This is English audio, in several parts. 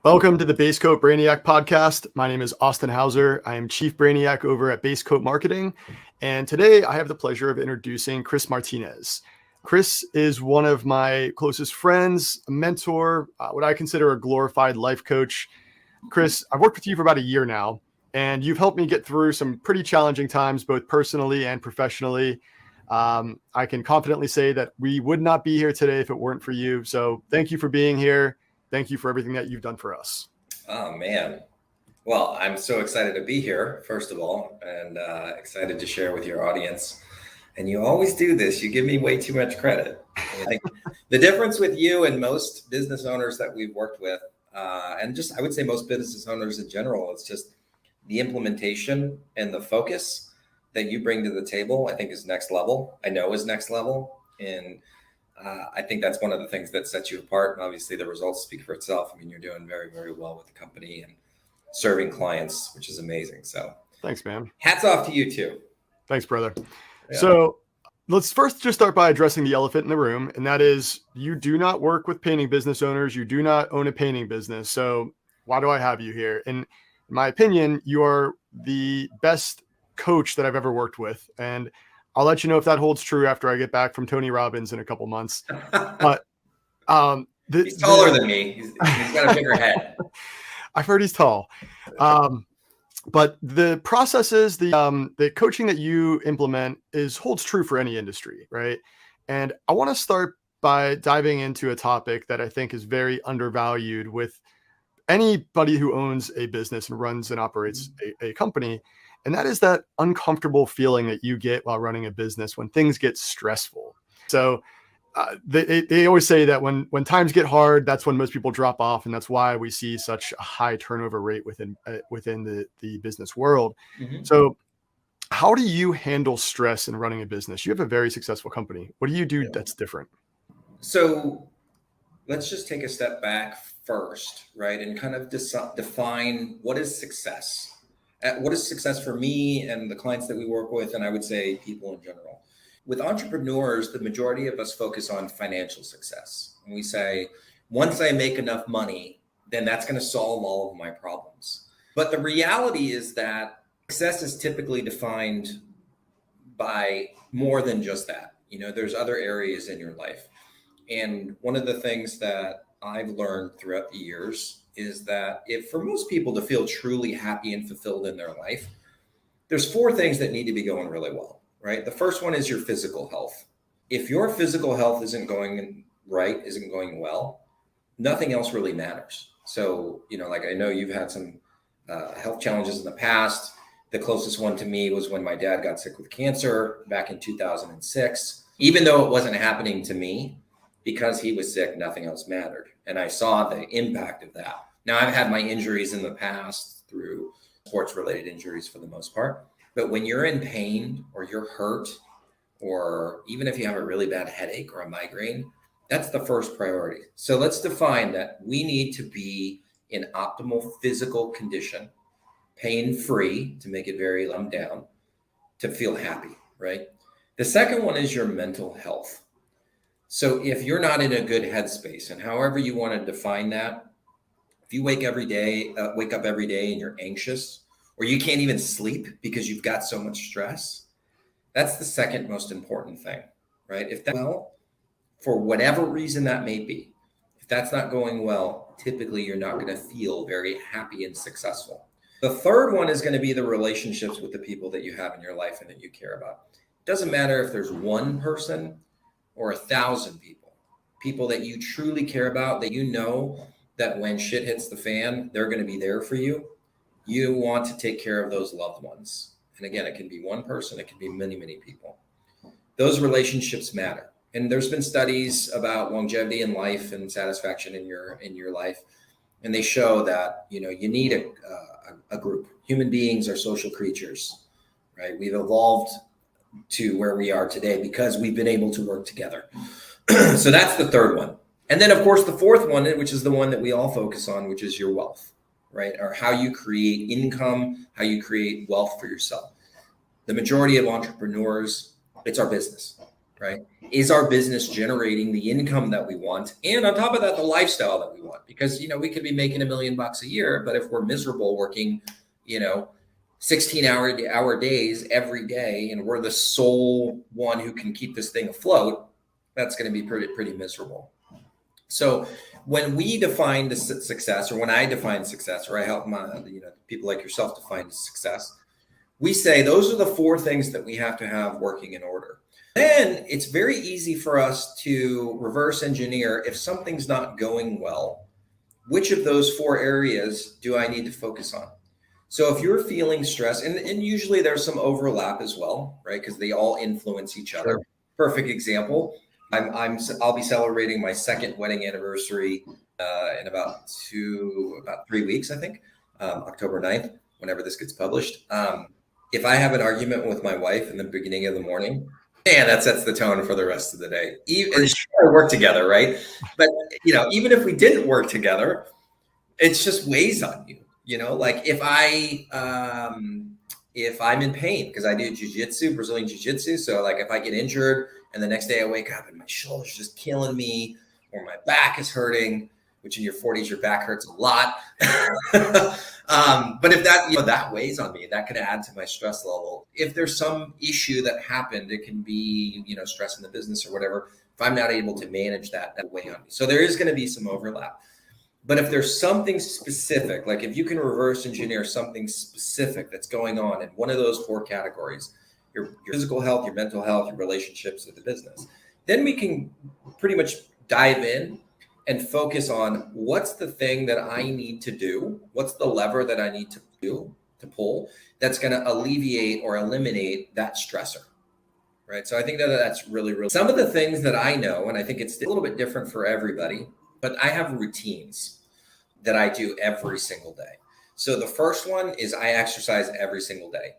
Welcome to the Base Coat Brainiac podcast. My name is Austin Hauser. I am Chief Brainiac over at Base Coat Marketing. And today I have the pleasure of introducing Chris Martinez. Chris is one of my closest friends, a mentor, what I consider a glorified life coach. Chris, I've worked with you for about a year now, and you've helped me get through some pretty challenging times, both personally and professionally. I can confidently say that we would not be here today if it weren't for you. So thank you for being here. Thank you for everything that you've done for us. Oh, man. Well, I'm so excited to be here, first of all, and excited to share with your audience. And you always do this. You give me way too much credit. I think the difference with you and most business owners that we've worked with, and just I would say most business owners in general, it's just the implementation and the focus that you bring to the table, I think is next level. I know is next level. And I think that's one of the things that sets you apart. And obviously the results speak for itself. I mean, you're doing very, very well with the company and serving clients, which is amazing. So thanks, man. Hats off to you too. Thanks, brother. Yeah. So let's first just start by addressing the elephant in the room. And that is, you do not work with painting business owners. You do not own a painting business. So why do I have you here? And in my opinion, you are the best coach that I've ever worked with. And I'll let you know if that holds true after I get back from Tony Robbins in a couple months. But he's taller than me. He's got a bigger head. I've heard he's tall. But the processes, the coaching that you implement holds true for any industry, right? And I want to start by diving into a topic that I think is very undervalued with anybody who owns a business and runs and operates a company. And that is that uncomfortable feeling that you get while running a business when things get stressful. So they always say that when times get hard, that's when most people drop off. And that's why we see such a high turnover rate within the business world. Mm-hmm. So how do you handle stress in running a business? You have a very successful company. What do you do that's different? So let's just take a step back first, right? And kind of define what is success. What is success for me and the clients that we work with, and I would say people in general. With entrepreneurs, the majority of us focus on financial success. And we say, once I make enough money, then that's going to solve all of my problems. But the reality is that success is typically defined by more than just that. You know, there's other areas in your life. And one of the things that I've learned throughout the years is that if for most people to feel truly happy and fulfilled in their life, there's four things that need to be going really well, right? The first one is your physical health. If your physical health isn't going right, isn't going well, nothing else really matters. So, you know, like I know you've had some health challenges in the past. The closest one to me was when my dad got sick with cancer back in 2006. Even though it wasn't happening to me, because he was sick, nothing else mattered. And I saw the impact of that. Now, I've had my injuries in the past through sports-related injuries for the most part. But when you're in pain or you're hurt, or even if you have a really bad headache or a migraine, that's the first priority. So let's define that we need to be in optimal physical condition, pain-free, to make it very lumped down, to feel happy, right? The second one is your mental health. So if you're not in a good headspace, and however you want to define that, if you wake up every day and you're anxious, or you can't even sleep because you've got so much stress, that's the second most important thing, right? If that, well, for whatever reason that may be, if that's not going well, typically you're not going to feel very happy and successful. The third one is going to be the relationships with the people that you have in your life and that you care about. It doesn't matter if there's one person or 1,000 people that you truly care about, that you know that when shit hits the fan, they're going to be there for you. You want to take care of those loved ones. And again, it can be one person, it can be many, many people. Those relationships matter. And there's been studies about longevity in life and satisfaction in your life. And they show that, you know, you need a group. Human beings are social creatures, right? We've evolved to where we are today because we've been able to work together. So that's the third one. And then, of course, the fourth one, which is the one that we all focus on, which is your wealth, right? Or how you create income, how you create wealth for yourself. The majority of entrepreneurs, it's our business, right? Is our business generating the income that we want? And on top of that, the lifestyle that we want, because, we could be making $1 million a year, but if we're miserable working, 16-hour days every day, and we're the sole one who can keep this thing afloat, that's going to be pretty miserable. So when we define the success, or when I define success, or I help people like yourself define success, we say those are the 4 things that we have to have working in order. Then it's very easy for us to reverse engineer if something's not going well. Which of those 4 areas do I need to focus on? So if you're feeling stress, and usually there's some overlap as well, right? Because they all influence each other. Sure. Perfect example. I'll be celebrating my 2nd wedding anniversary in about 3 weeks, I think, October 9th, whenever this gets published. If I have an argument with my wife in the beginning of the morning, man, that sets the tone for the rest of the day. Even sure, we work together, right? But even if we didn't work together, it's just weighs on you. Like if I'm in pain, because I do jiu-jitsu, Brazilian jiu-jitsu. So like if I get injured and the next day I wake up and my shoulder's just killing me, or my back is hurting, which in your 40s, your back hurts a lot. But if that weighs on me, that could add to my stress level. If there's some issue that happened, it can be, stress in the business or whatever. If I'm not able to manage that weigh on me. So there is going to be some overlap. But if there's something specific, like if you can reverse engineer something specific that's going on in one of those 4 categories, your physical health, your mental health, your relationships with the business, then we can pretty much dive in and focus on what's the thing that I need to do, what's the lever that I need to pull that's going to alleviate or eliminate that stressor, right? So I think that's really, really, some of the things that I know, and I think it's a little bit different for everybody, but I have routines that I do every single day. So the first one is I exercise every single day.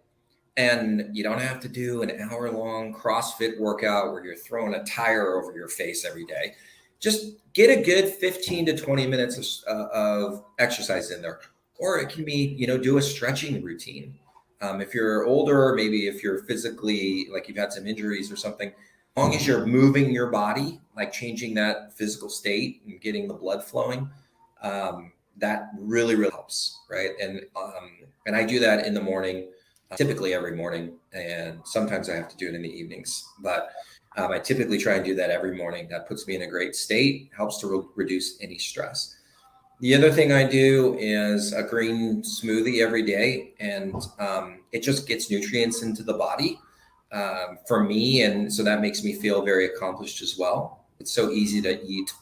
And you don't have to do an hour-long CrossFit workout where you're throwing a tire over your face every day. Just get a good 15 to 20 minutes of exercise in there. Or it can be, do a stretching routine. If you're older, maybe if you're physically, like you've had some injuries or something, as long as you're moving your body, like changing that physical state and getting the blood flowing, that really, really helps, right? And I do that in the morning, typically every morning, and sometimes I have to do it in the evenings. But I typically try and do that every morning. That puts me in a great state, helps to reduce any stress. The other thing I do is a green smoothie every day, and it just gets nutrients into the body for me. And so that makes me feel very accomplished as well. It's so easy to eat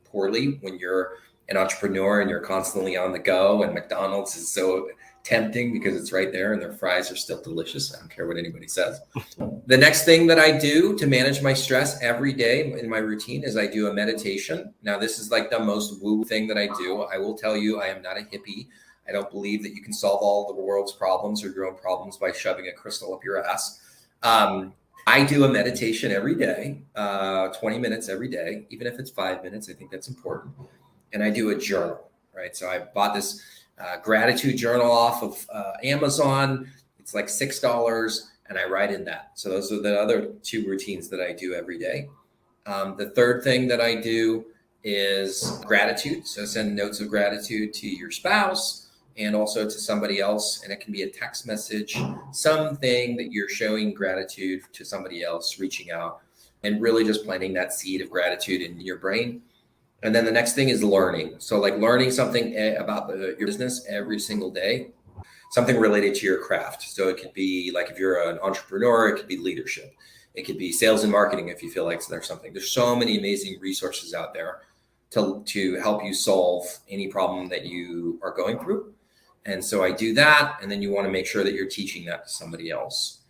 poorly when you're an entrepreneur and you're constantly on the go, and McDonald's is so tempting because it's right there and their fries are still delicious. I don't care what anybody says. The next thing that I do to manage my stress every day in my routine is I do a meditation. Now, this is like the most woo thing that I do. I will tell you, I am not a hippie. I don't believe that you can solve all the world's problems or your own problems by shoving a crystal up your ass. I do a meditation every day, 20 minutes every day, even if it's 5 minutes. I think that's important. And I do a journal, right? So I bought this gratitude journal off of Amazon. It's like $6, and I write in that. So those are the other 2 routines that I do every day. The third thing that I do is gratitude. So send notes of gratitude to your spouse and also to somebody else. And it can be a text message, something that you're showing gratitude to somebody else, reaching out and really just planting that seed of gratitude in your brain. And then the next thing is learning. So like learning something about your business every single day, something related to your craft. So it could be like, if you're an entrepreneur, it could be leadership. It could be sales and marketing if you feel like there's something. There's so many amazing resources out there to help you solve any problem that you are going through. And so I do that. And then you want to make sure that you're teaching that to somebody else.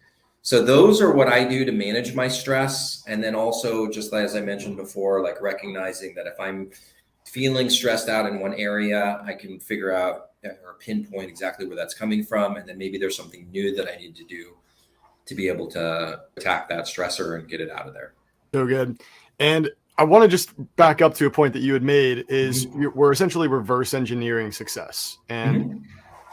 So those are what I do to manage my stress. And then also, just as I mentioned before, like recognizing that if I'm feeling stressed out in one area, I can figure out or pinpoint exactly where that's coming from. And then maybe there's something new that I need to do to be able to attack that stressor and get it out of there. So good. And I want to just back up to a point that you had made is we're essentially reverse engineering success. And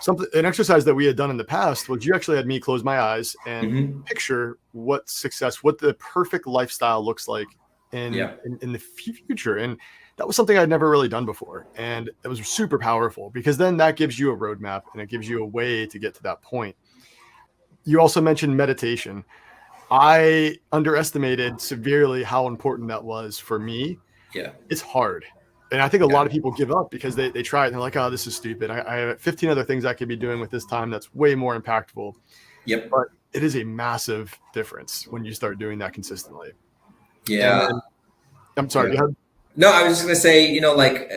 an exercise that we had done in the past was you actually had me close my eyes and Mm-hmm. picture what the perfect lifestyle looks like Yeah. in the future. And that was something I'd never really done before. And it was super powerful because then that gives you a roadmap and it gives you a way to get to that point. You also mentioned meditation. I underestimated severely how important that was for me. Yeah. It's hard. And I think a Yeah. lot of people give up because they try it and they're like, oh, this is stupid. I have 15 other things I could be doing with this time that's way more impactful. Yep. But it is a massive difference when you start doing that consistently. And Yeah. then, I'm sorry, Yeah. No, I was just going to say, like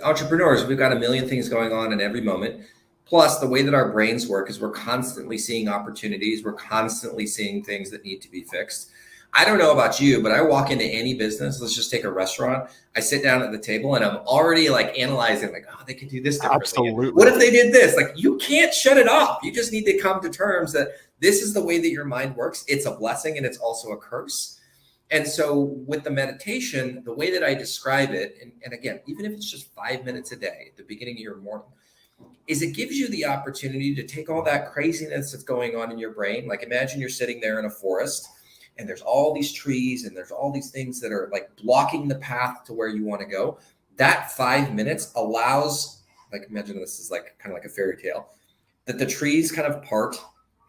entrepreneurs, we've got a million things going on in every moment. Plus, the way that our brains work is we're constantly seeing opportunities. We're constantly seeing things that need to be fixed. I don't know about you, but I walk into any business. Let's just take a restaurant. I sit down at the table and I'm already like analyzing, like, oh, they could do this differently. Absolutely. What if they did this? Like, you can't shut it off. You just need to come to terms that this is the way that your mind works. It's a blessing and it's also a curse. And so with the meditation, the way that I describe it, and again, even if it's just 5 minutes a day at the beginning of your morning, is it gives you the opportunity to take all that craziness that's going on in your brain. Like imagine you're sitting there in a forest and there's all these trees and there's all these things that are like blocking the path to where you want to go. That 5 minutes allows, like imagine this is like kind of like a fairy tale, that the trees kind of part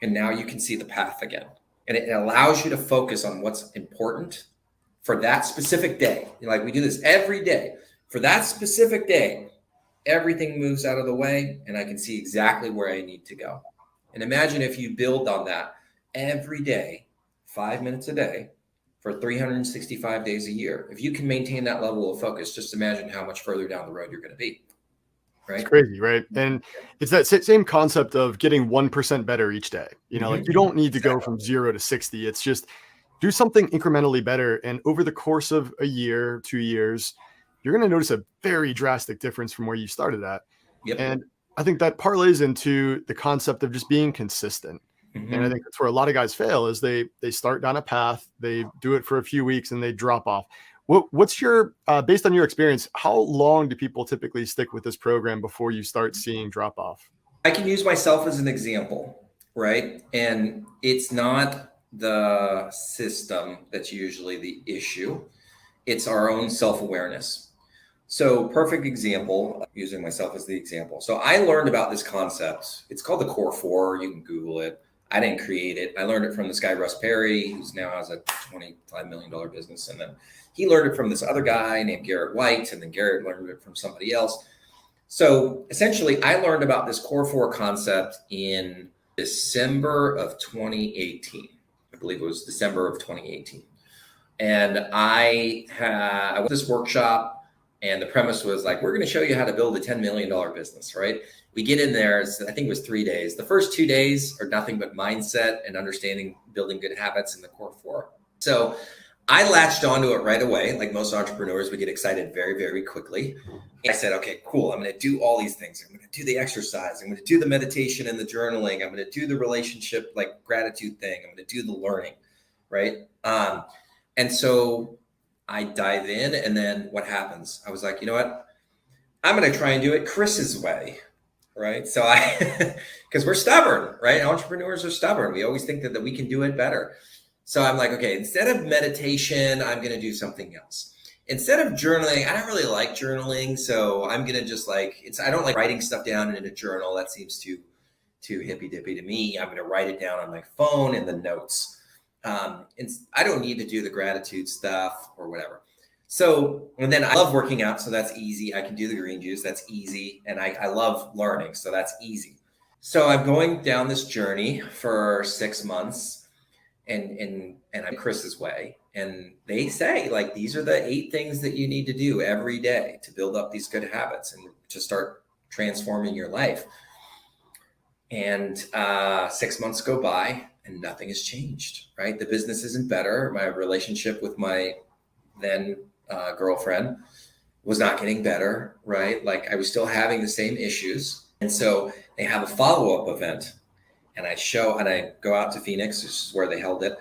and now you can see the path again. And it allows you to focus on what's important for that specific day. Like we do this every day. For that specific day, everything moves out of the way and I can see exactly where I need to go. And imagine if you build on that every day, 5 minutes a day for 365 days a year. If you can maintain that level of focus, just imagine how much further down the road you're going to be. Right? It's crazy, right? And it's that same concept of getting 1% better each day. Like you don't need to go from 0 to 60. It's just do something incrementally better. And over the course of a year, 2 years, you're going to notice a very drastic difference from where you started at. Yep. And I think that parlays into the concept of just being consistent. And I think that's where a lot of guys fail is they start down a path, they do it for a few weeks and they drop off. What's your, based on your experience, how long do people typically stick with this program before you start seeing drop off? I can use myself as an example, right? And it's not the system that's usually the issue. It's our own self-awareness. So perfect example, using myself as the example. So I learned about this concept. It's called the Core Four. You can Google it. I didn't create it. I learned it from this guy, Russ Perry, who's now has a $25 million business. And then he learned it from this other guy named Garrett White. And then Garrett learned it from somebody else. So essentially, I learned about this Core Four concept in December of 2018. I believe it was December of 2018. And I went to this workshop. And the premise was like, we're going to show you how to build a $10 million business, right? We get in there, I think it was 3 days. The first 2 days are nothing but mindset and understanding building good habits in the Core Four. So I latched onto it right away. Like most entrepreneurs, we get excited very, very quickly. And I said, okay, cool. I'm going to do all these things. I'm going to do the exercise. I'm going to do the meditation and the journaling. I'm going to do the relationship, like gratitude thing. I'm going to do the learning, right? And so I dive in, and then what happens? I was like, you know what? I'm going to try and do it Chris's way, right? So because we're stubborn, right? Entrepreneurs are stubborn. We always think that we can do it better. So I'm like, okay, instead of meditation, I'm going to do something else. Instead of journaling, I don't really like journaling. So I'm going to just I don't like writing stuff down in a journal. That seems too hippy dippy to me. I'm going to write it down on my phone in the notes. And I don't need to do the gratitude stuff or whatever. So, and then I love working out. So that's easy. I can do the green juice. That's easy. And I love learning. So that's easy. So I'm going down this journey for 6 months and I'm Chris's way. And they say like, these are the 8 things that you need to do every day to build up these good habits and to start transforming your life. And 6 months go by. And nothing has changed, right? The business isn't better. My relationship with my then girlfriend was not getting better, right? Like I was still having the same issues. And so they have a follow-up event. And I go out to Phoenix, which is where they held it.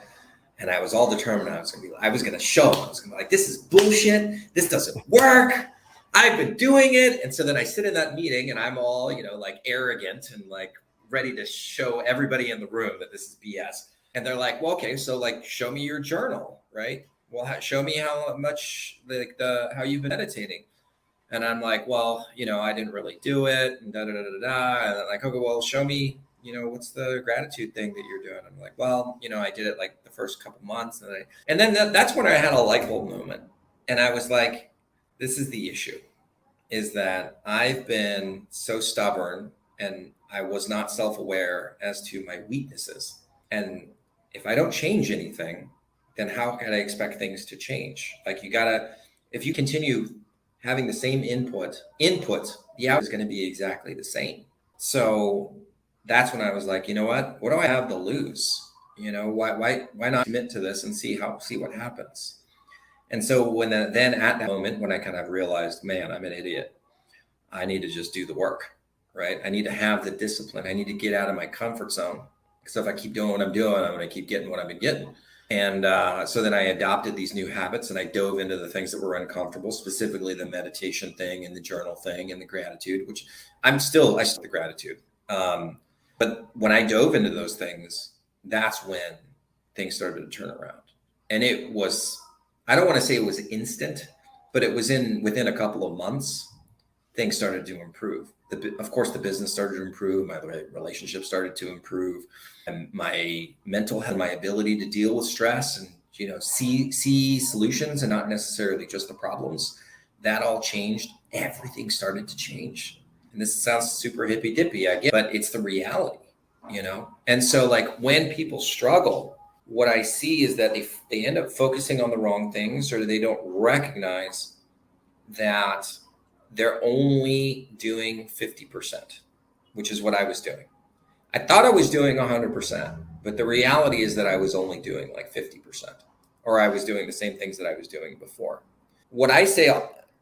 And I was all determined I was going to show them. I was going to be like, this is bullshit. This doesn't work. I've been doing it. And so then I sit in that meeting and I'm all, like arrogant and like ready to show everybody in the room that this is BS. And they're like, well, okay, so like, show me your journal, right? Well, show me how much how you've been meditating. And I'm like, well, I didn't really do it, and da da da da da. And they're like, okay, well, show me, what's the gratitude thing that you're doing? I'm like, well, I did it like the first couple months, and then that's when I had a light bulb moment, and I was like, this is the issue, is that I've been so stubborn, and I was not self-aware as to my weaknesses, and if I don't change anything, then how can I expect things to change? Like if you continue having the same input, the output is going to be exactly the same. So that's when I was like, you know what do I have to lose? Why not commit to this and see what happens? And so then at that moment, when I kind of realized, man, I'm an idiot, I need to just do the work, right? I need to have the discipline. I need to get out of my comfort zone. Because if I keep doing what I'm doing, I'm going to keep getting what I've been getting. And so then I adopted these new habits and I dove into the things that were uncomfortable, specifically the meditation thing and the journal thing and the gratitude, which I still the gratitude. But when I dove into those things, that's when things started to turn around. And it was, I don't want to say it was instant, but it was within a couple of months, things started to improve. Of course, the business started to improve. My relationship started to improve, and my mental health, my ability to deal with stress and see solutions and not necessarily just the problems. That all changed. Everything started to change. And this sounds super hippy dippy, I get, but it's the reality, And so, like when people struggle, what I see is that they end up focusing on the wrong things, or they don't recognize that they're only doing 50%, which is what I was doing. I thought I was doing 100%, but the reality is that I was only doing like 50%, or I was doing the same things that I was doing before. What I say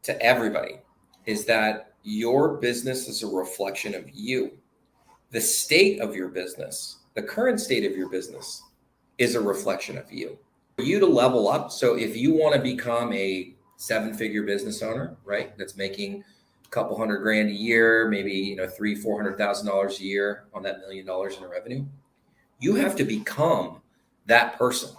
to everybody is that your business is a reflection of you. The state of your business, the current state of your business, is a reflection of you. For you to level up, so if you want to become a 7-figure business owner, right, that's making a couple $100,000 a year, maybe $300,000-$400,000 a year on that $1 million in revenue, you have to become that person.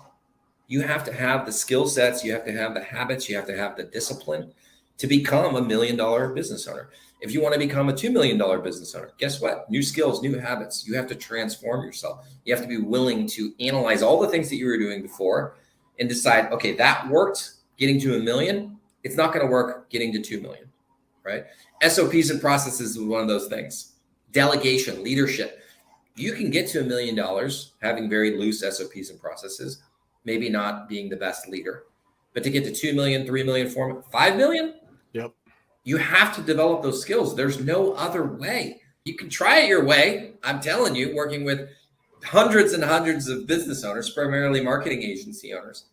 You have to have the skill sets, you have to have the habits, you have to have the discipline to become a $1 million business owner. If you want to become a $2 million business owner, guess what? New skills, new habits. You have to transform yourself. You have to be willing to analyze all the things that you were doing before and decide, okay, that worked getting to $1 million. It's not going to work getting to 2 million, right? SOPs and processes is one of those things. Delegation, leadership. You can get to $1 million having very loose SOPs and processes, maybe not being the best leader, but to get to 2 million, 3 million, 4 million, 5 million, yep, you have to develop those skills. There's no other way. You can try it your way. I'm telling you, working with hundreds and hundreds of business owners, primarily marketing agency owners,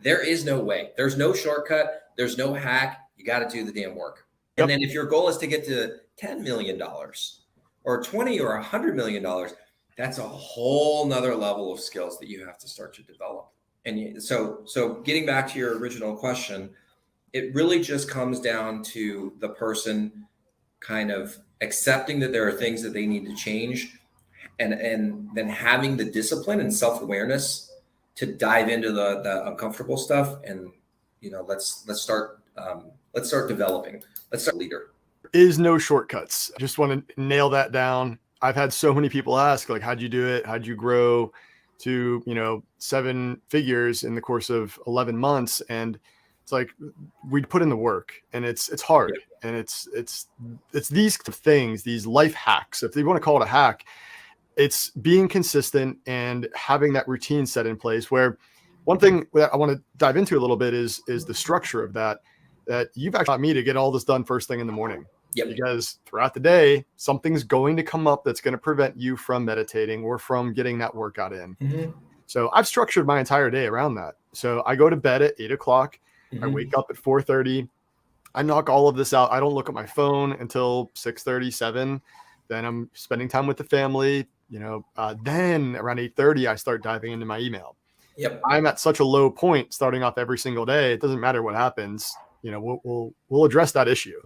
there is no way. There's no shortcut. There's no hack. You got to do the damn work. Yep. And then if your goal is to get to $10 million or 20 or $100 million, that's a whole nother level of skills that you have to start to develop. And so getting back to your original question, it really just comes down to the person kind of accepting that there are things that they need to change, and then having the discipline and self-awareness to dive into the uncomfortable stuff. And let's start developing. Let's start leader. Is no shortcuts. I just want to nail that down. I've had so many people ask, like, how'd you do it? How'd you grow to 7 figures in the course of 11 months? And it's like, we put in the work, and it's hard. Yeah. And it's these things, these life hacks, if you want to call it a hack, it's being consistent and having that routine set in place. Where one thing that I want to dive into a little bit is the structure of that you've actually taught me to get all this done first thing in the morning. Yep. Because throughout the day, something's going to come up that's going to prevent you from meditating or from getting that workout in. Mm-hmm. So I've structured my entire day around that. So I go to bed at 8 o'clock. Mm-hmm. I wake up at 4:30. I knock all of this out. I don't look at my phone until 6:30, 7. Then I'm spending time with the family. Then around 8:30, I start diving into my email. Yep. I'm at such a low point starting off every single day. It doesn't matter what happens. we'll address that issue.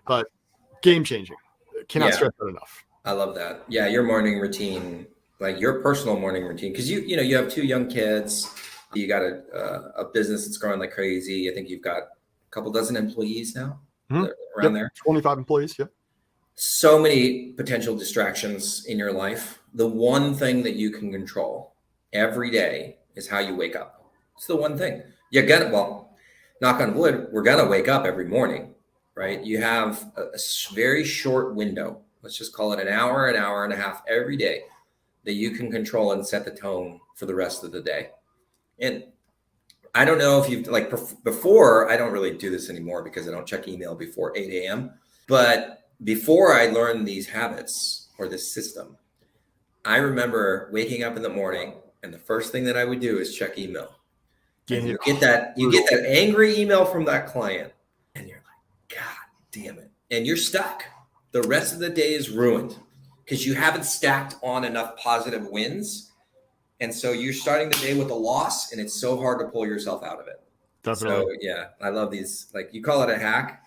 But game changing, cannot stress that enough. I love that. Yeah, your morning routine, like your personal morning routine, because you have 2 young kids, you got a business that's growing like crazy. I think you've got a couple dozen employees now, around there. 25 employees. Yep. So many potential distractions in your life. The one thing that you can control every day is how you wake up. It's the one thing. Knock on wood, we're gonna wake up every morning, right? You have a very short window. Let's just call it an hour and a half every day that you can control and set the tone for the rest of the day. And I don't know if you've before, I don't really do this anymore because I don't check email before 8 a.m. But before I learned these habits or this system, I remember waking up in the morning and the first thing that I would do is check email. And you get that angry email from that client and you're like, God damn it. And you're stuck. The rest of the day is ruined because you haven't stacked on enough positive wins. And so you're starting the day with a loss and it's so hard to pull yourself out of it. Definitely. So yeah, I love these. Like you call it a hack.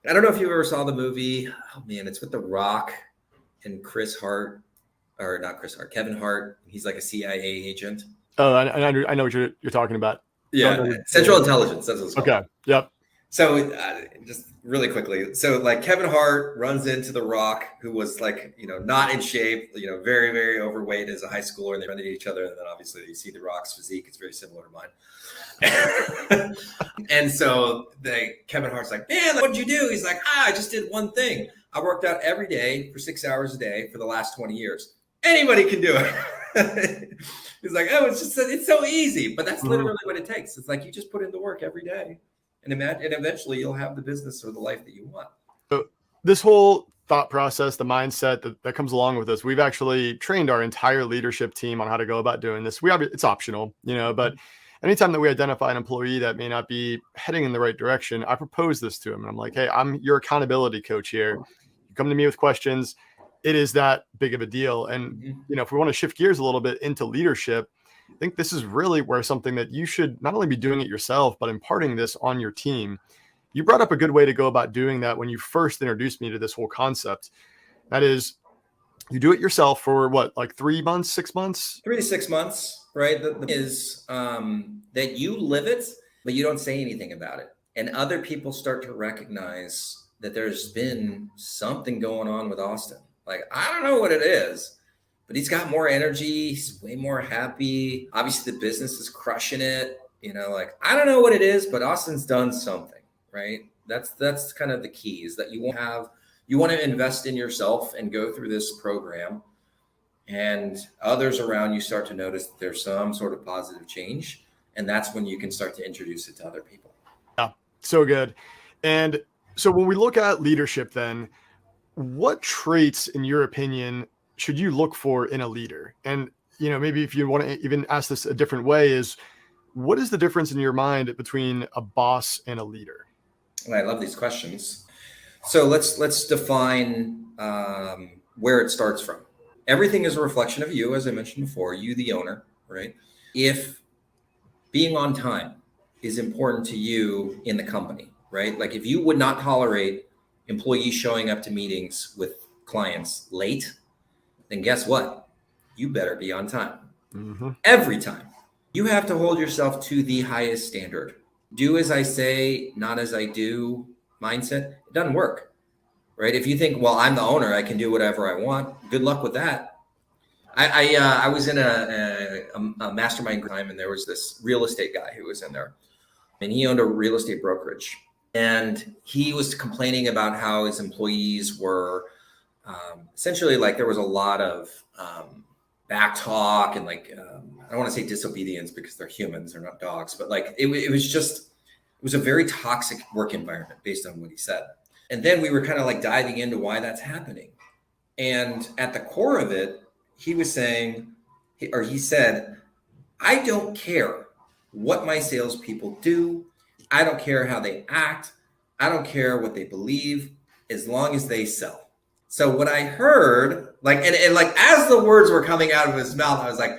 I don't know if you ever saw the movie. Oh man, it's with The Rock and Kevin Hart. He's like a CIA agent. Oh, I know what you're talking about. Yeah, Central Intelligence. That's what it's called. Okay. Yep. So just really quickly. So like Kevin Hart runs into The Rock, who was like, not in shape, very, very overweight as a high schooler, and they run into each other. And then obviously you see The Rock's physique. It's very similar to mine. And so Kevin Hart's like, man, what'd you do? He's like, I just did one thing. I worked out every day for 6 hours a day for the last 20 years. Anybody can do it. He's like, it's so easy. But that's literally what it takes. It's like you just put in the work every day. And eventually you'll have the business or the life that you want. So this whole thought process, the mindset that comes along with this, we've actually trained our entire leadership team on how to go about doing this. It's optional, but anytime that we identify an employee that may not be heading in the right direction, I propose this to him. And I'm like, hey, I'm your accountability coach here. You come to me with questions. It is that big of a deal. And, if we want to shift gears a little bit into leadership, I think this is really where something that you should not only be doing it yourself, but imparting this on your team. You brought up a good way to go about doing that when you first introduced me to this whole concept. That is, you do it yourself for what, like 3 months, 6 months? 3 to 6 months, right? The is that you live it, but you don't say anything about it. And other people start to recognize that there's been something going on with Austin. Like, I don't know what it is, but he's got more energy. He's way more happy. Obviously, the business is crushing it. I don't know what it is, but Austin's done something, right? That's kind of the key, is that you want to invest in yourself and go through this program, and others around you start to notice that there's some sort of positive change. And that's when you can start to introduce it to other people. Yeah, so good. And so when we look at leadership, then what traits, in your opinion, should you look for in a leader? And, maybe if you want to even ask this a different way, is what is the difference in your mind between a boss and a leader? I love these questions. So let's define where it starts from. Everything is a reflection of you, as I mentioned before, you, the owner, right? If being on time is important to you in the company, right? Like if you would not tolerate employees showing up to meetings with clients late, then guess what? You better be on time. Every time. You have to hold yourself to the highest standard. Do as I say, not as I do mindset. It doesn't work, right? If you think, well, I'm the owner, I can do whatever I want. Good luck with that. I was in a mastermind time, and there was this real estate guy who was in there, and he owned a real estate brokerage. And he was complaining about how his employees were essentially like there was a lot of back talk and I don't want to say disobedience because they're humans, they're not dogs, but like it was a very toxic work environment based on what he said. And then we were kind of like diving into why that's happening. And at the core of it, he said, I don't care what my salespeople do. I don't care how they act. I don't care what they believe, as long as they sell. So what I heard, and as the words were coming out of his mouth, I was like,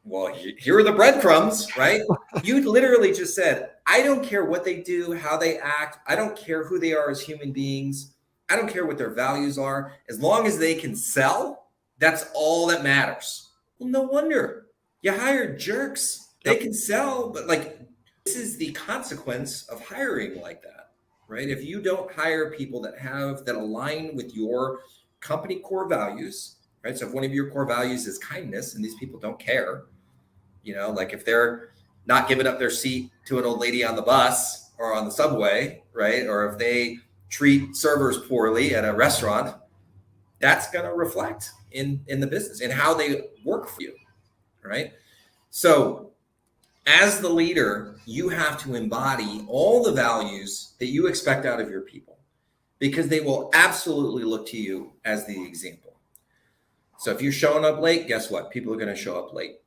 well, here are the breadcrumbs, right? You literally just said, I don't care what they do, how they act. I don't care who they are as human beings. I don't care what their values are. As long as they can sell, that's all that matters. Well, no wonder you hire jerks. They can sell, but like, this is the consequence of hiring like that, right? If you don't hire people that align with your company core values, right? So if one of your core values is kindness and these people don't care, like if they're not giving up their seat to an old lady on the bus or on the subway, right? Or if they treat servers poorly at a restaurant, that's going to reflect in the business and how they work for you, right? So as the leader, you have to embody all the values that you expect out of your people, because they will absolutely look to you as the example. So if you're showing up late, guess what? People are going to show up late.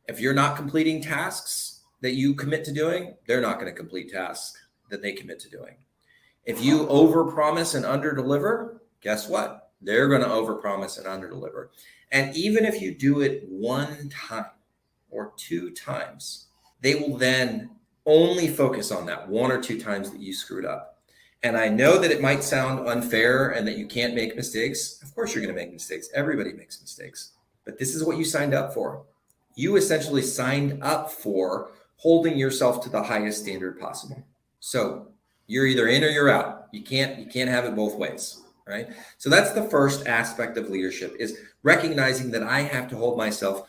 If you're not completing tasks that you commit to doing, they're not going to complete tasks that they commit to doing. If you overpromise and underdeliver, guess what? They're going to overpromise and underdeliver. And even if you do it one time or two times, they will then only focus on that one or two times that you screwed up. And I know that it might sound unfair and that you can't make mistakes. Of course you're going to make mistakes. Everybody makes mistakes. But this is what you signed up for. You essentially signed up for holding yourself to the highest standard possible. So you're either in or you're out. You can't have it both ways, right? So that's the first aspect of leadership, is recognizing that I have to hold myself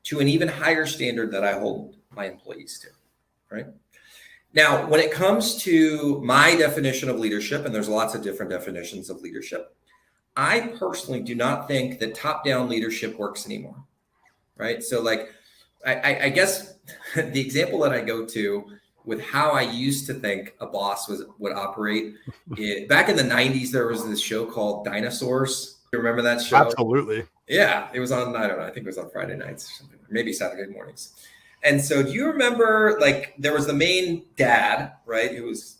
to an even higher standard that I hold my employees to, right? Now, when it comes to my definition of leadership, and there's lots of different definitions of leadership, I personally do not think that top-down leadership works anymore, right? So like, I guess the example that I go to with how I used to think a boss would operate, back in the 90s, there was this show called Dinosaurs. You remember that show? Absolutely. Yeah, it was on, I don't know, I think it was on Friday nights or something, maybe Saturday mornings. And so do you remember, like, there was the main dad, right, who was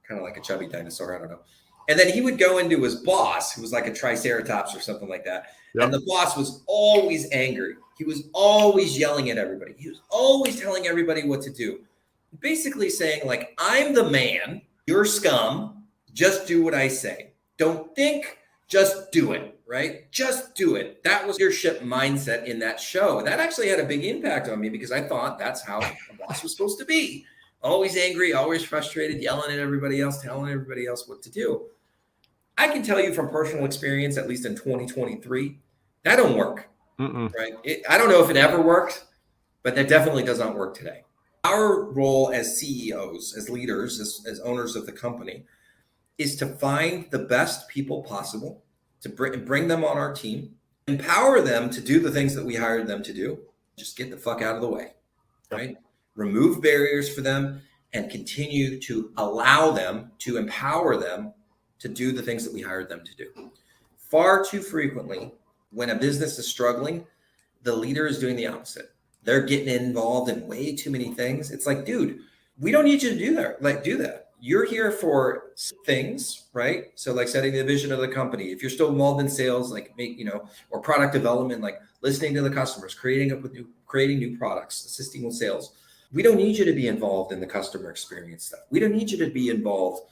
kind of like a chubby dinosaur, I don't know. And then he would go into his boss, who was like a triceratops or something like that. Yep. And the boss was always angry. He was always yelling at everybody. He was always telling everybody what to do. Basically saying, like, I'm the man, you're scum, just do what I say. Don't think, just do it, right? Just do it. That was leadership mindset in that show. That actually had a big impact on me, because I thought that's how a boss was supposed to be. Always angry, always frustrated, yelling at everybody else, telling everybody else what to do. I can tell you from personal experience, at least in 2023, that don't work, right? I don't know if it ever worked, but that definitely does not work today. Our role as CEOs, as leaders, as owners of the company, is to find the best people possible, to bring them on our team, empower them to do the things that we hired them to do, just get the fuck out of the way, right? Remove barriers for them and continue to allow them, to empower them to do the things that we hired them to do. Far too frequently, when a business is struggling, the leader is doing the opposite. They're getting involved in way too many things. It's like, dude, we don't need you to do that. Like, do that. You're here for things, right? So like setting the vision of the company. If you're still involved in sales, like or product development, like listening to the customers, creating new products, assisting with sales. We don't need you to be involved in the customer experience stuff. We don't need you to be involved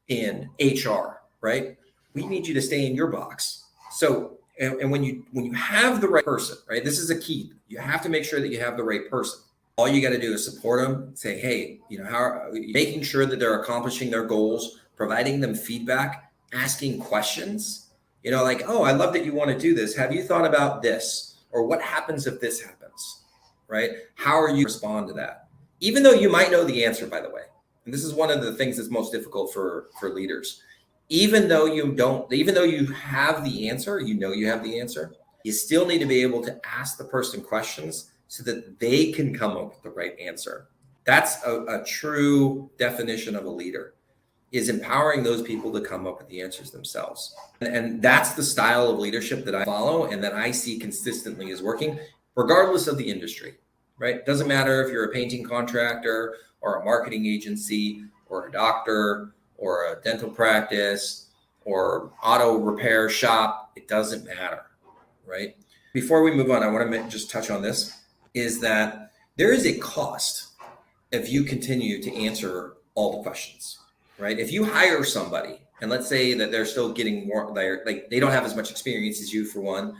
in HR, right? We need you to stay in your box. So, and when you have the right person, right? This is a key. You have to make sure that you have the right person. All you got to do is support them, say, hey, how are making sure that they're accomplishing their goals, providing them feedback, asking questions, like, oh, I love that you want to do this. Have you thought about this? Or what happens if this happens, right? How are you respond to that? Even though you might know the answer, by the way. And this is one of the things that's most difficult for leaders. Even though you have the answer, you have the answer, you still need to be able to ask the person questions so that they can come up with the right answer. That's a true definition of a leader, is empowering those people to come up with the answers themselves. And that's the style of leadership that I follow and that I see consistently is working, regardless of the industry, right? Doesn't matter if you're a painting contractor or a marketing agency or a doctor or a dental practice or auto repair shop. It doesn't matter, right? Before we move on, I want to just touch on this, is that there is a cost if you continue to answer all the questions, right? If you hire somebody and let's say that they're still getting more, like they don't have as much experience as you for one,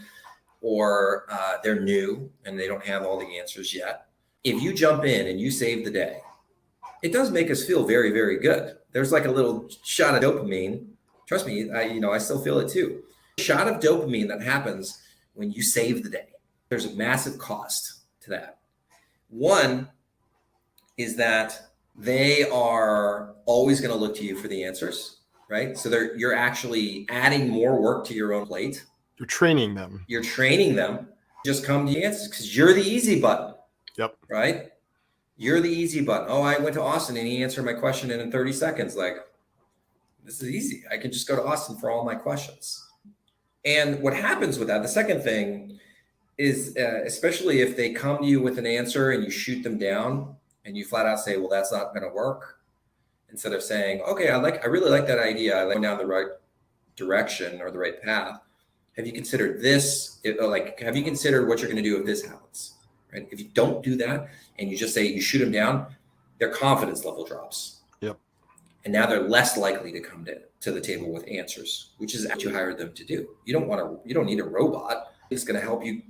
or they're new and they don't have all the answers yet. If you jump in and you save the day, it does make us feel very, very good. There's like a little shot of dopamine. Trust me, I still feel it too. A shot of dopamine that happens when you save the day. There's a massive cost to that. One is that they are always going to look to you for the answers, right? So you're actually adding more work to your own plate. You're training them. You're training them. Just come to the answers because you're the easy button. Yep. Right? You're the easy button. Oh, I went to Austin and he answered my question in 30 seconds. Like, this is easy. I can just go to Austin for all my questions. And what happens with that, the second thing is, especially if they come to you with an answer and you shoot them down and you flat out say, well, that's not going to work. Instead of saying, okay, I really like that idea. I like down the right direction or the right path. Have you considered this? Have you considered what you're going to do if this happens? Right? If you don't do that and you just say you shoot them down, their confidence level drops. Yep. And now they're less likely to come to the table with answers, which is what you hired them to do. You don't need a robot. It's going to help you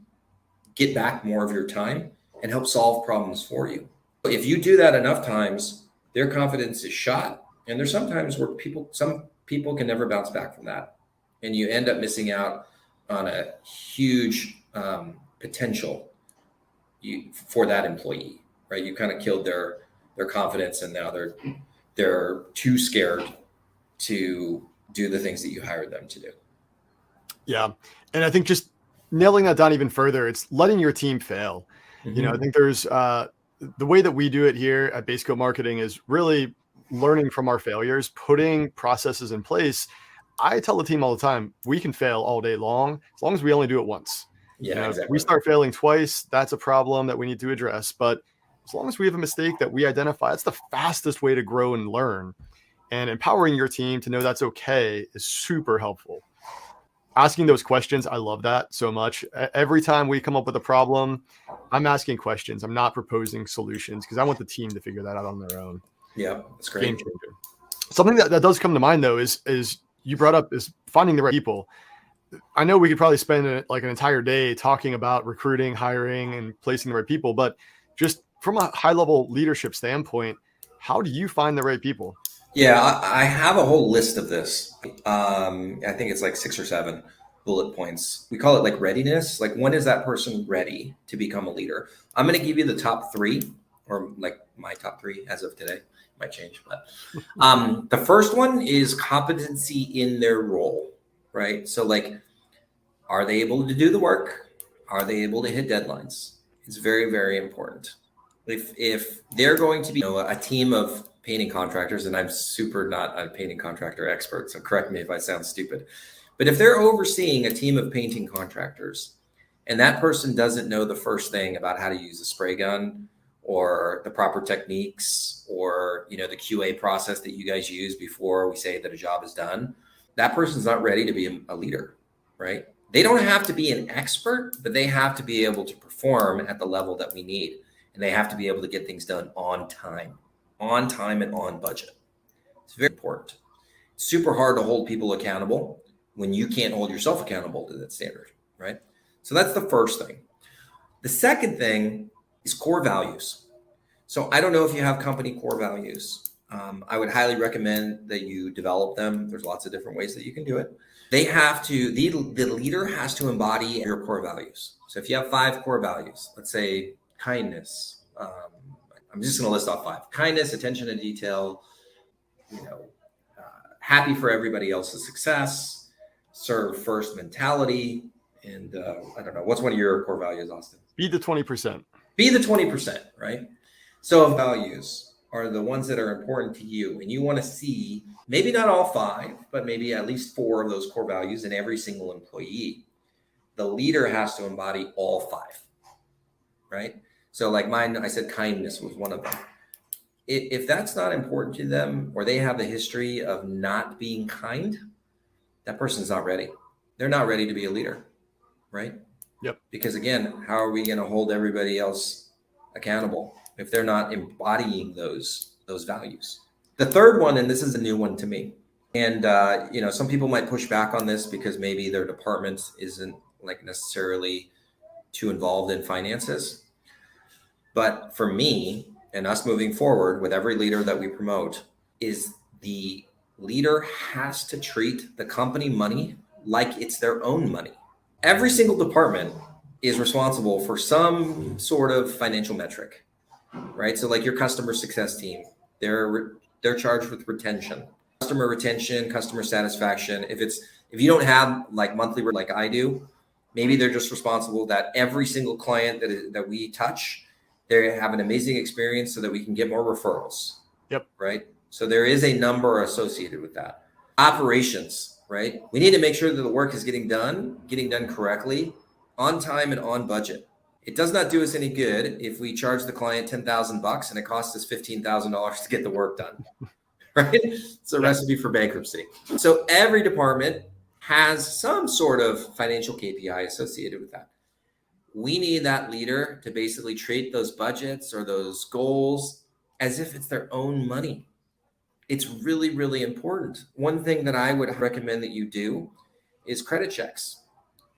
get back more of your time and help solve problems for you. If you do that enough times, their confidence is shot. And there's sometimes where some people can never bounce back from that. And you end up missing out on a huge potential for that employee, right? You kind of killed their confidence, and now they're too scared to do the things that you hired them to do. Yeah, and I think just nailing that down even further, it's letting your team fail. Mm-hmm. I think there's the way that we do it here at Base Coat Marketing is really learning from our failures, putting processes in place. I tell the team all the time, we can fail all day long as long as we only do it once. Yeah, exactly. If we start failing twice, that's a problem that we need to address. But as long as we have a mistake that we identify, that's the fastest way to grow and learn. And empowering your team to know that's okay is super helpful. Asking those questions, I love that so much. Every time we come up with a problem, I'm asking questions. I'm not proposing solutions because I want the team to figure that out on their own. Yeah, that's great. Game changer. Something that does come to mind though is you brought up is finding the right people. I know we could probably spend an entire day talking about recruiting, hiring, and placing the right people, but just from a high level leadership standpoint, how do you find the right people? Yeah, I have a whole list of this. I think it's like 6 or 7 bullet points. We call it like readiness. Like, when is that person ready to become a leader? I'm going to give you the top 3, or like my top 3 as of today. Might change, but the first one is competency in their role, right? So like, are they able to do the work? Are they able to hit deadlines? It's very, very important. If they're going to be a team of painting contractors, and I'm super not a painting contractor expert, so correct me if I sound stupid, but if they're overseeing a team of painting contractors and that person doesn't know the first thing about how to use a spray gun or the proper techniques or the QA process that you guys use before we say that a job is done, that person's not ready to be a leader, right? They don't have to be an expert, but they have to be able to perform at the level that we need. And they have to be able to get things done on time and on budget. It's very important. It's super hard to hold people accountable when you can't hold yourself accountable to that standard, right? So that's the first thing. The second thing is core values. So I don't know if you have company core values. I would highly recommend that you develop them. There's lots of different ways that you can do it. The leader has to embody your core values. So if you have 5 core values, let's say kindness, I'm just going to list off 5. Kindness, attention to detail, happy for everybody else's success, serve first mentality, and I don't know, what's one of your core values, Austin? Be the 20%. Be the 20%, right? So values are the ones that are important to you, and you want to see maybe not all 5, but maybe at least 4 of those core values in every single employee. The leader has to embody all 5, right? So like mine, I said kindness was one of them. If that's not important to them, or they have a history of not being kind, that person's not ready. They're not ready to be a leader, right? Yep. Because again, how are we going to hold everybody else accountable if they're not embodying those values. The third one, and this is a new one to me, and some people might push back on this because maybe their department isn't like necessarily too involved in finances. But for me and us moving forward with every leader that we promote, is the leader has to treat the company money like it's their own money. Every single department is responsible for some sort of financial metric, right? So like your customer success team, they're charged with retention, customer satisfaction. If you don't have like monthly like I do, maybe they're just responsible that every single client that we touch, they have an amazing experience so that we can get more referrals. Yep. Right. So there is a number associated with that. Operations, right? We need to make sure that the work is getting done correctly, on time and on budget. It does not do us any good if we charge the client $10,000 and it costs us $15,000 to get the work done. Right? It's a recipe for bankruptcy. So every department has some sort of financial KPI associated with that. We need that leader to basically treat those budgets or those goals as if it's their own money. It's really, really important. One thing that I would recommend that you do is credit checks.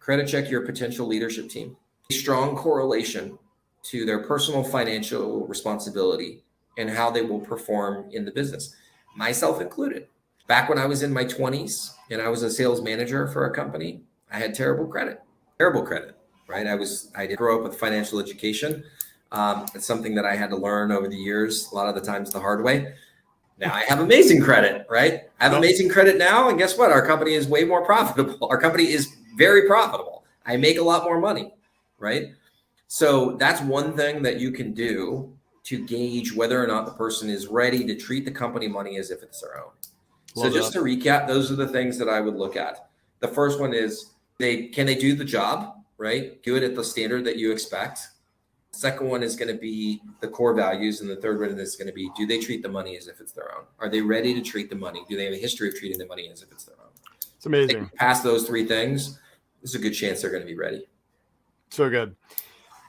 Credit check your potential leadership team. A strong correlation to their personal financial responsibility and how they will perform in the business, myself included. Back when I was in my 20s and I was a sales manager for a company, I had terrible credit, right? I did grow up with financial education. It's something that I had to learn over the years, a lot of the times the hard way. Now I have amazing credit, right? I have amazing credit now. And guess what? Our company is way more profitable. Our company is very profitable. I make a lot more money, right? So that's one thing that you can do to gauge whether or not the person is ready to treat the company money as if it's their own. So just to recap, those are the things that I would look at. The first one is can they do the job, right? Do it at the standard that you expect. Second one is going to be the core values. And the third one is going to be, do they treat the money as if it's their own? Are they ready to treat the money? Do they have a history of treating the money as if it's their own? It's amazing. Past those three things, there's a good chance they're going to be ready. So good.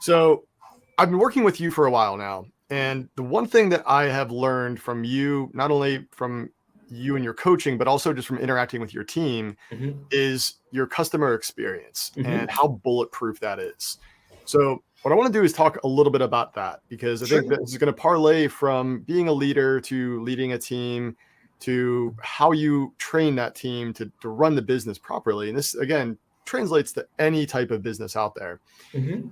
So I've been working with you for a while now. And the one thing that I have learned from you, not only from you and your coaching, but also just from interacting with your team, is your customer experience and how bulletproof that is. So what I want to do is talk a little bit about that, because I think that this is going to parlay from being a leader to leading a team to how you train that team to run the business properly. And this, again, translates to any type of business out there.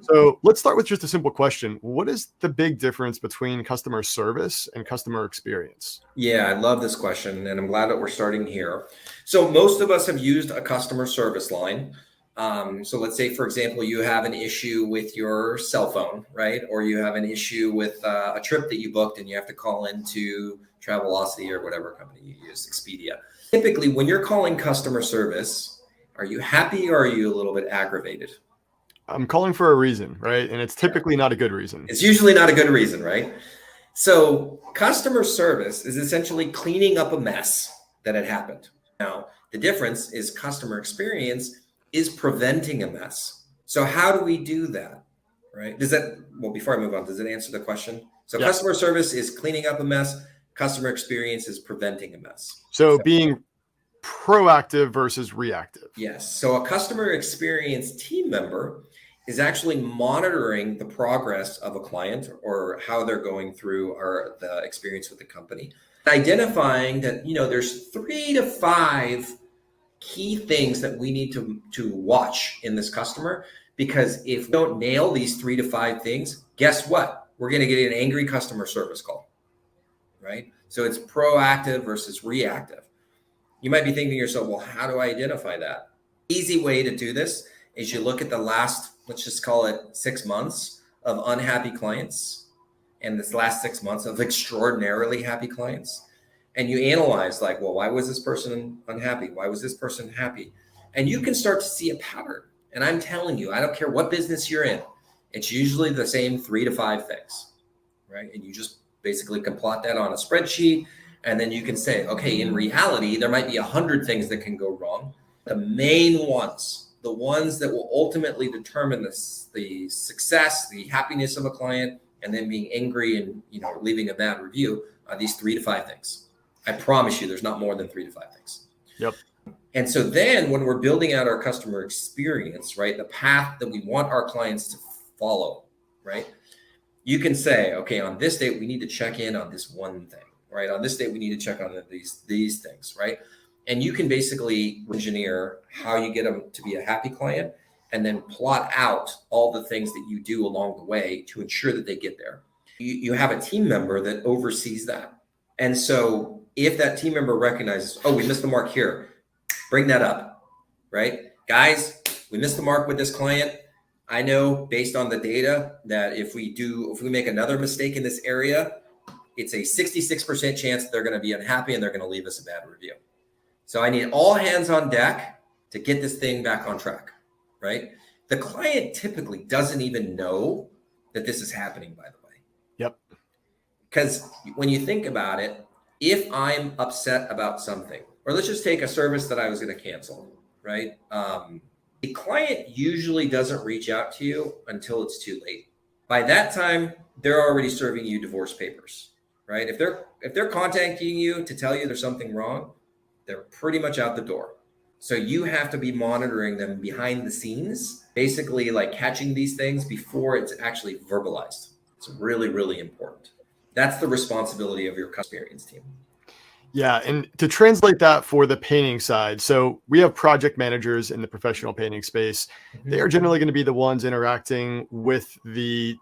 So let's start with just a simple question. What is the big difference between customer service and customer experience? Yeah, I love this question, and I'm glad that we're starting here. So most of us have used a customer service line. So let's say, for example, you have an issue with your cell phone, right? Or you have an issue with a trip that you booked and you have to call into Travelocity or whatever company you use, Expedia. Typically, when you're calling customer service, are you happy or are you a little bit aggravated? I'm calling for a reason, right? And it's typically not a good reason. It's usually not a good reason, right? So customer service is essentially cleaning up a mess that had happened. Now, the difference is customer experience is preventing a mess. So how do we do that, right? Before I move on, does it answer the question? So customer service is cleaning up a mess. Customer experience is preventing a mess. So being proactive versus reactive. Yes. So a customer experience team member is actually monitoring the progress of a client or how they're going through the experience with the company, identifying that, there's 3 to 5 key things that we need to watch in this customer, because if we don't nail these 3 to 5 things, guess what? We're going to get an angry customer service call, right? So it's proactive versus reactive. You might be thinking to yourself, well, how do I identify that? Easy way to do this is you look at the last, let's just call it 6 months of unhappy clients and this last 6 months of extraordinarily happy clients. And you analyze like, well, why was this person unhappy? Why was this person happy? And you can start to see a pattern. And I'm telling you, I don't care what business you're in, it's usually the same 3 to 5 things, right? And you just basically can plot that on a spreadsheet. And then you can say, okay, in reality, there might be 100 things that can go wrong. The main ones, the ones that will ultimately determine the success, the happiness of a client, and then being angry and, leaving a bad review are these 3 to 5 things. I promise you there's not more than 3 to 5 things. Yep. And so then when we're building out our customer experience, right, the path that we want our clients to follow, right, you can say, okay, on this date, we need to check in on this one thing, right? On this date, we need to check on these things, right? And you can basically engineer how you get them to be a happy client and then plot out all the things that you do along the way to ensure that they get there. You have a team member that oversees that. And so if that team member recognizes, oh, we missed the mark here, bring that up, right? Guys, we missed the mark with this client. I know based on the data that if we make another mistake in this area, it's a 66% chance that they're going to be unhappy and they're going to leave us a bad review. So I need all hands on deck to get this thing back on track, right? The client typically doesn't even know that this is happening, by the way. Yep. Because when you think about it, if I'm upset about something, or let's just take a service that I was going to cancel, right? The client usually doesn't reach out to you until it's too late. By that time, they're already serving you divorce papers, right? If they're contacting you to tell you there's something wrong, they're pretty much out the door. So you have to be monitoring them behind the scenes, basically like catching these things before it's actually verbalized. It's really, really important. That's the responsibility of your customer experience team. Yeah. And to translate that for the painting side, so we have project managers in the professional painting space. Mm-hmm. They are generally going to be the ones interacting with the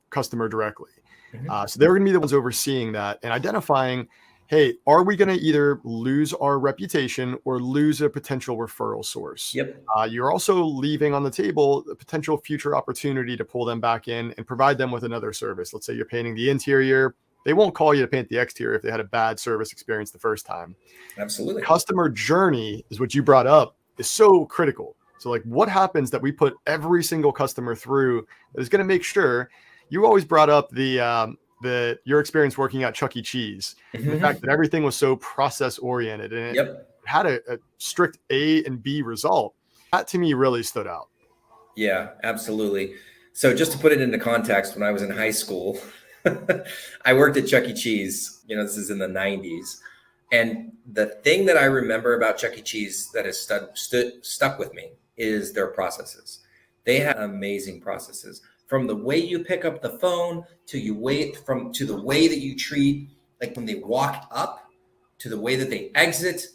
customer directly. Mm-hmm. So they're going to be the ones overseeing that and identifying, hey, are we going to either lose our reputation or lose a potential referral source? Yep. You're also leaving on the table a potential future opportunity to pull them back in and provide them with another service. Let's say you're painting the interior. They won't call you to paint the exterior if they had a bad service experience the first time. Absolutely. Customer journey is what you brought up, is so critical. So like what happens that we put every single customer through that is going to make sure. You always brought up your experience working at Chuck E. Cheese, mm-hmm. the fact that everything was so process oriented and it had a strict A and B result. That to me really stood out. Yeah, absolutely. So just to put it into context, when I was in high school, I worked at Chuck E. Cheese. This is in the 90s. And the thing that I remember about Chuck E. Cheese that has stuck with me is their processes. They have amazing processes. From the way you pick up the phone to the way that you treat, like when they walk up to the way that they exit,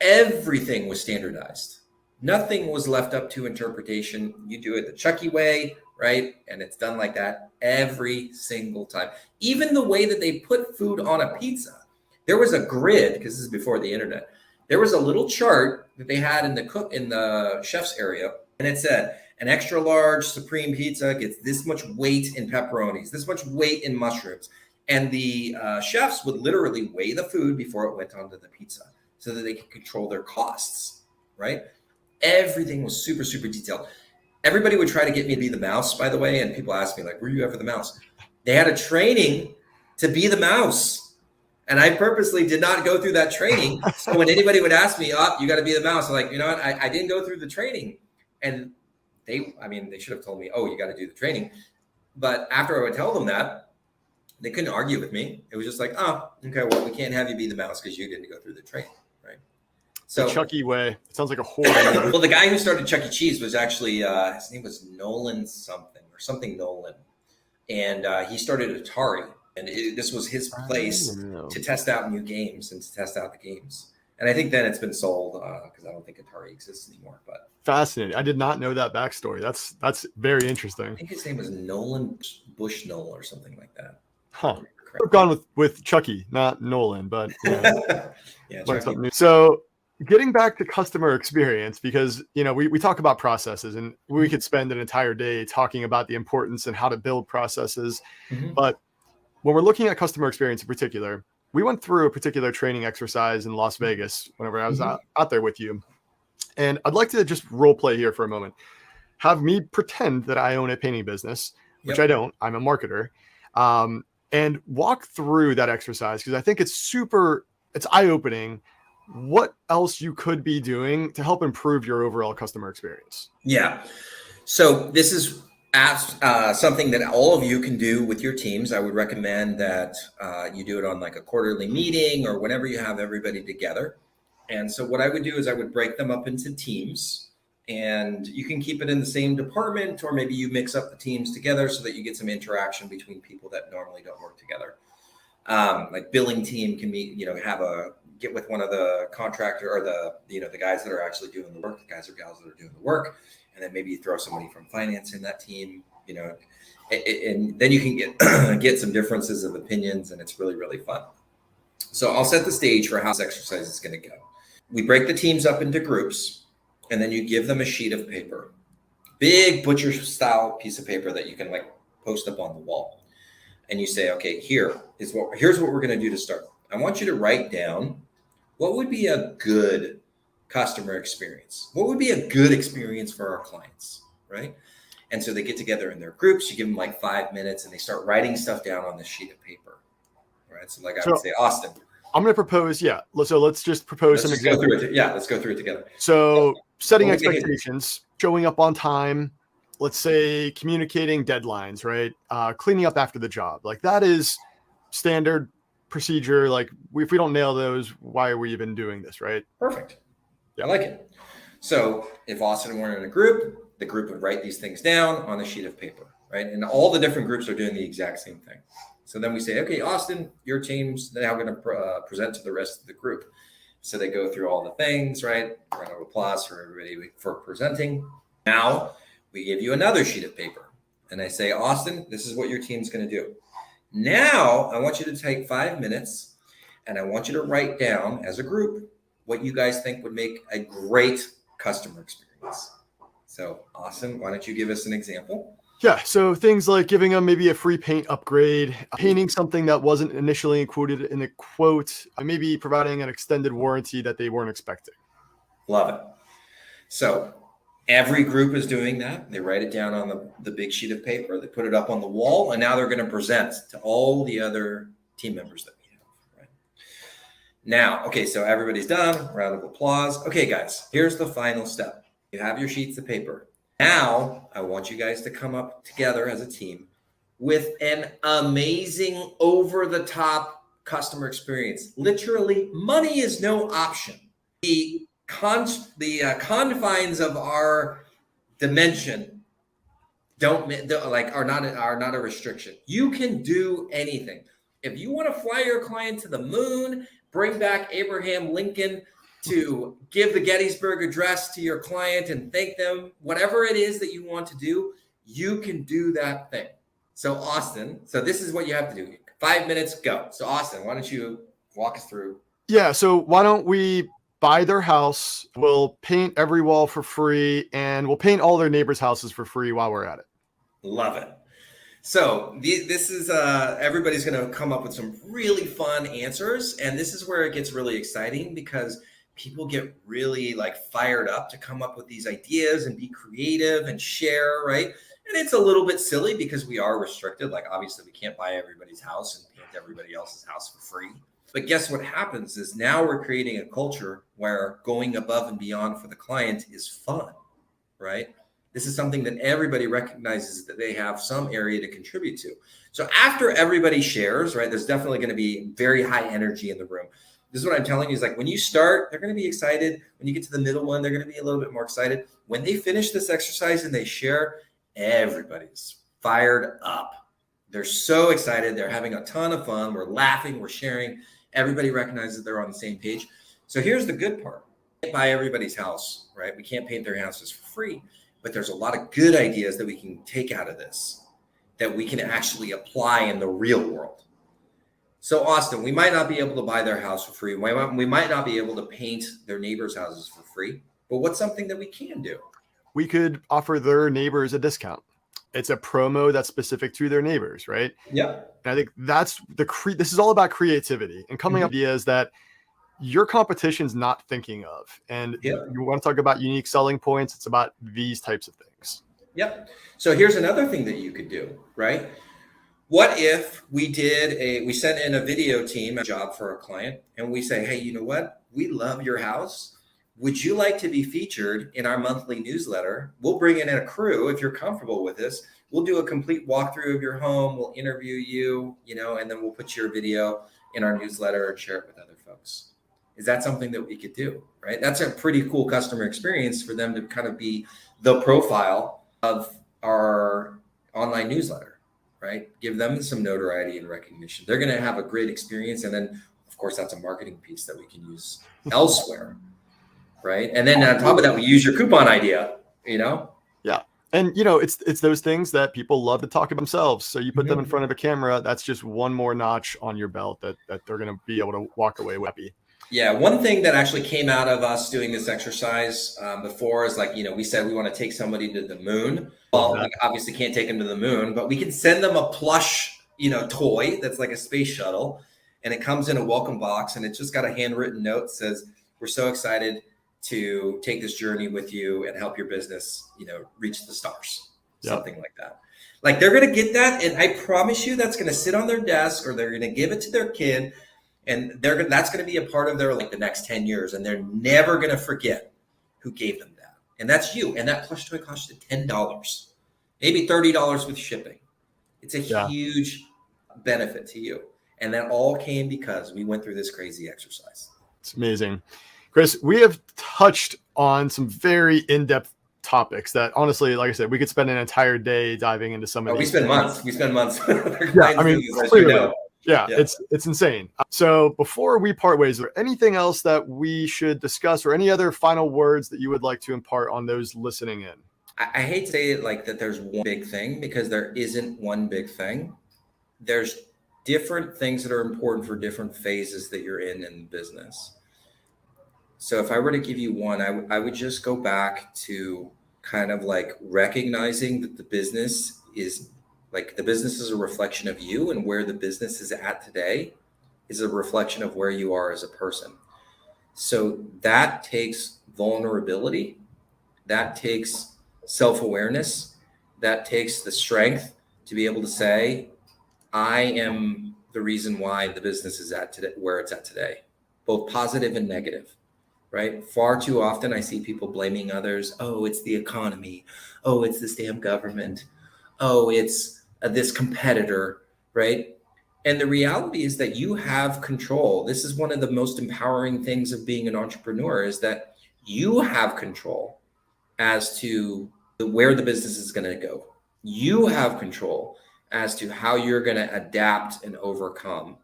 everything was standardized. Nothing was left up to interpretation. You do it the Chuck E. way, right? And it's done like that every single time. Even the way that they put food on a pizza. There was a grid, because this is before the internet. There was a little chart that they had in the chef's area, and it said, an extra large supreme pizza gets this much weight in pepperonis, this much weight in mushrooms. And the chefs would literally weigh the food before it went onto the pizza so that they could control their costs, right? Everything was super, super detailed. Everybody would try to get me to be the mouse, by the way. And people ask me, like, were you ever the mouse? They had a training to be the mouse. And I purposely did not go through that training. So when anybody would ask me, oh, you got to be the mouse, I'm like, you know what? I didn't go through the training. And they should have told me, oh, you got to do the training. But after I would tell them that, they couldn't argue with me. It was just like, oh, okay, well, we can't have you be the mouse because you didn't go through the training, right? So the Chuck E. way. It sounds like a horror. Well, the guy who started Chuck E. Cheese was actually, his name was Nolan something Nolan. And he started Atari. And this was his place to test out new games and to test out the games. And I think then it's been sold because I don't think Atari exists anymore. But fascinating. I did not know that backstory. That's very interesting. I think his name was Nolan Bushnell or something like that. Huh. I've gone with Chucky, not Nolan, but yeah. Yeah, so getting back to customer experience, because we talk about processes and we could spend an entire day talking about the importance and how to build processes. Mm-hmm. But when we're looking at customer experience in particular, we went through a particular training exercise in Las Vegas whenever I was out there with you. And I'd like to just role play here for a moment. Have me pretend that I own a painting business, which I don't. I'm a marketer. And walk through that exercise because I think it's eye-opening what else you could be doing to help improve your overall customer experience. Yeah. So this is Something that all of you can do with your teams. I would recommend that you do it on like a quarterly meeting or whenever you have everybody together. And so what I would do is I would break them up into teams, and you can keep it in the same department, or maybe you mix up the teams together so that you get some interaction between people that normally don't work together. Like billing team can be, get with one of the contractor or the guys that are actually doing the work, the guys or gals that are doing the work. And then maybe you throw somebody from finance in that team, and then you can get get some differences of opinions, and it's really, really fun. So I'll set the stage for how this exercise is going to go. We break the teams up into groups, and then you give them a sheet of paper, big butcher style piece of paper that you can like post up on the wall. And you say, okay, here's what we're going to do to start. I want you to write down what would be a good customer experience. What would be a good experience for our clients, right? And so they get together in their groups. You give them like 5 minutes, and they start writing stuff down on this sheet of paper, right? So like I would say, Austin, I'm going to propose, So let's just propose some examples. Let's go through it together. So setting expectations, showing up on time, let's say communicating deadlines, right? Cleaning up after the job. Like that is standard procedure. Like if we don't nail those, why are we even doing this, right? Perfect. I like it. So if Austin were in a group, the group would write these things down on a sheet of paper, right? And all the different groups are doing the exact same thing. So then we say, okay, Austin, your team's now going to present to the rest of the group. So they go through all the things, right? Round of applause for everybody for presenting. Now we give you another sheet of paper, and I say, Austin, this is what your team's going to do. Now I want you to take 5 minutes, and I want you to write down as a group what you guys think would make a great customer experience. So Austin, why don't you give us an example? Yeah, so things like giving them maybe a free paint upgrade, painting something that wasn't initially included in the quote, maybe providing an extended warranty that they weren't expecting. Love it. So every group is doing that. They write it down on the big sheet of paper. They put it up on the wall, and now they're going to present to all the other team members that we have. Right? Now, okay, so everybody's done. Round of applause. Okay, guys, here's the final step. You have your sheets of paper. Now, I want you guys to come up together as a team with an amazing over-the-top customer experience. Literally, money is no option. The confines of our dimension are not a restriction. You can do anything. If you want to fly your client to the moon, bring back Abraham Lincoln to give the Gettysburg Address to your client and thank them, whatever it is that you want to do, you can do that thing. So Austin, this is what you have to do. 5 minutes, go. So Austin, why don't you walk us through? Yeah, so why don't we buy their house, we'll paint every wall for free, and we'll paint all their neighbors' houses for free while we're at it. Love it. So this is everybody's going to come up with some really fun answers, and this is where it gets really exciting because people get really like fired up to come up with these ideas and be creative and share, right? And it's a little bit silly because we are restricted. Like obviously we can't buy everybody's house and paint everybody else's house for free. But guess what happens is now we're creating a culture where going above and beyond for the client is fun, right? This is something that everybody recognizes that they have some area to contribute to. So after everybody shares, right, there's definitely going to be very high energy in the room. This is what I'm telling you is like when you start, they're going to be excited. When you get to the middle one, they're going to be a little bit more excited. When they finish this exercise and they share, everybody's fired up. They're so excited. They're having a ton of fun. We're laughing. We're sharing. Everybody recognizes they're on the same page. So here's the good part. We can't buy everybody's house, right? We can't paint their houses for free. But there's a lot of good ideas that we can take out of this that we can actually apply in the real world. So Austin, we might not be able to buy their house for free. We might not be able to paint their neighbors' houses for free. But what's something that we can do? We could offer their neighbors a discount. It's a promo that's specific to their neighbors, right? Yeah. And I think that's this is all about creativity and coming up with ideas that your competition's not thinking of. And you want to talk about unique selling points, it's about these types of things. Yep. So here's another thing that you could do, right? What if we sent in a video team a job for a client and we say, hey, you know what? We love your house. would you like to be featured in our monthly newsletter? We'll bring in a crew if you're comfortable with this. We'll do a complete walkthrough of your home. We'll interview you, and then we'll put your video in our newsletter and share it with other folks. Is that something that we could do, right? That's a pretty cool customer experience for them to kind of be the profile of our online newsletter, right? Give them some notoriety and recognition. They're going to have a great experience. And then, of course, that's a marketing piece that we can use elsewhere, right? And then on top of that, we use your coupon idea, Yeah. And, it's those things that people love to talk about themselves. So you put them in front of a camera, that's just one more notch on your belt that they're going to be able to walk away happy. Yeah. One thing that actually came out of us doing this exercise before is we said we want to take somebody to the moon. Well, we obviously can't take them to the moon, but we can send them a plush, toy that's like a space shuttle. And it comes in a welcome box, and it's just got a handwritten note that says, we're so excited to take this journey with you and help your business, reach the stars, something like that. Like they're going to get that. And I promise you that's going to sit on their desk, or they're going to give it to their kid. And that's going to be a part of their, the next 10 years. And they're never going to forget who gave them that. And that's you. And that plush toy cost you $10, maybe $30 with shipping. It's a huge benefit to you. And that all came because we went through this crazy exercise. It's amazing. Chris, we have touched on some very in-depth topics that honestly, like I said, we could spend an entire day diving into some of these. We spend months. Yeah, it's insane. So before we part ways, is there anything else that we should discuss, or any other final words that you would like to impart on those listening in? I hate to say it like that there's one big thing, because there isn't one big thing. There's different things that are important for different phases that you're in the business. So if I were to give you one, I would just go back to kind of recognizing that the business is a reflection of you, and where the business is at today is a reflection of where you are as a person. So that takes vulnerability, that takes self-awareness, that takes the strength to be able to say, I am the reason why the business is at today, where it's at today, both positive and negative, right? Far too often I see people blaming others. Oh, it's the economy. Oh, it's this damn government. Oh, it's this competitor, right? And the reality is that you have control. This is one of the most empowering things of being an entrepreneur, is that you have control as to where the business is going to go. You have control as to how you're going to adapt and overcome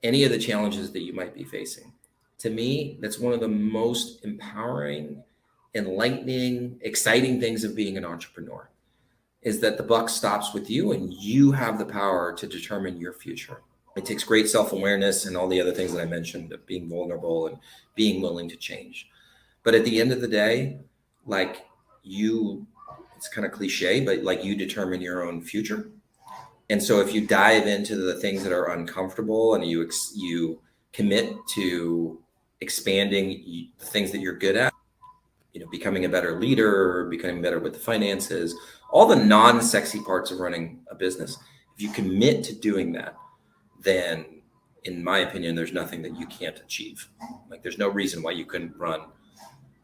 any of the challenges that you might be facing. To me, that's one of the most empowering, enlightening, exciting things of being an entrepreneur, is that the buck stops with you and you have the power to determine your future. It takes great self-awareness and all the other things that I mentioned, of being vulnerable and being willing to change. But at the end of the day, it's kind of cliche, but you determine your own future. And so if you dive into the things that are uncomfortable, and you commit to expanding the things that you're good at, becoming a better leader, becoming better with the finances, all the non-sexy parts of running a business, if you commit to doing that, then in my opinion, there's nothing that you can't achieve. There's no reason why you couldn't run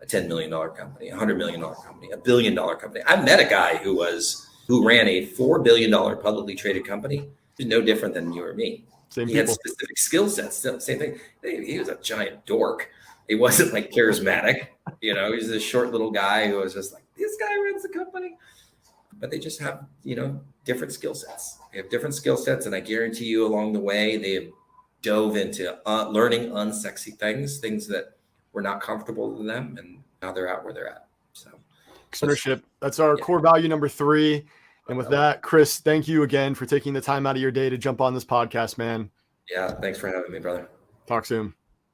a $10 million company, a $100 million company, a $1 billion company. I met a guy who ran a $4 billion publicly traded company. He's no different than you or me. He had specific skill sets. Same thing. He was a giant dork. He wasn't charismatic. He was this short little guy who was just this guy runs the company. But they just have, different skill sets. They have different skill sets. And I guarantee you along the way, they have dove into learning unsexy things that were not comfortable to them. And now they're out where they're at. So ownership. That's our core value number 3. And with that, Chris, thank you again for taking the time out of your day to jump on this podcast, man. Yeah. Thanks for having me, brother. Talk soon.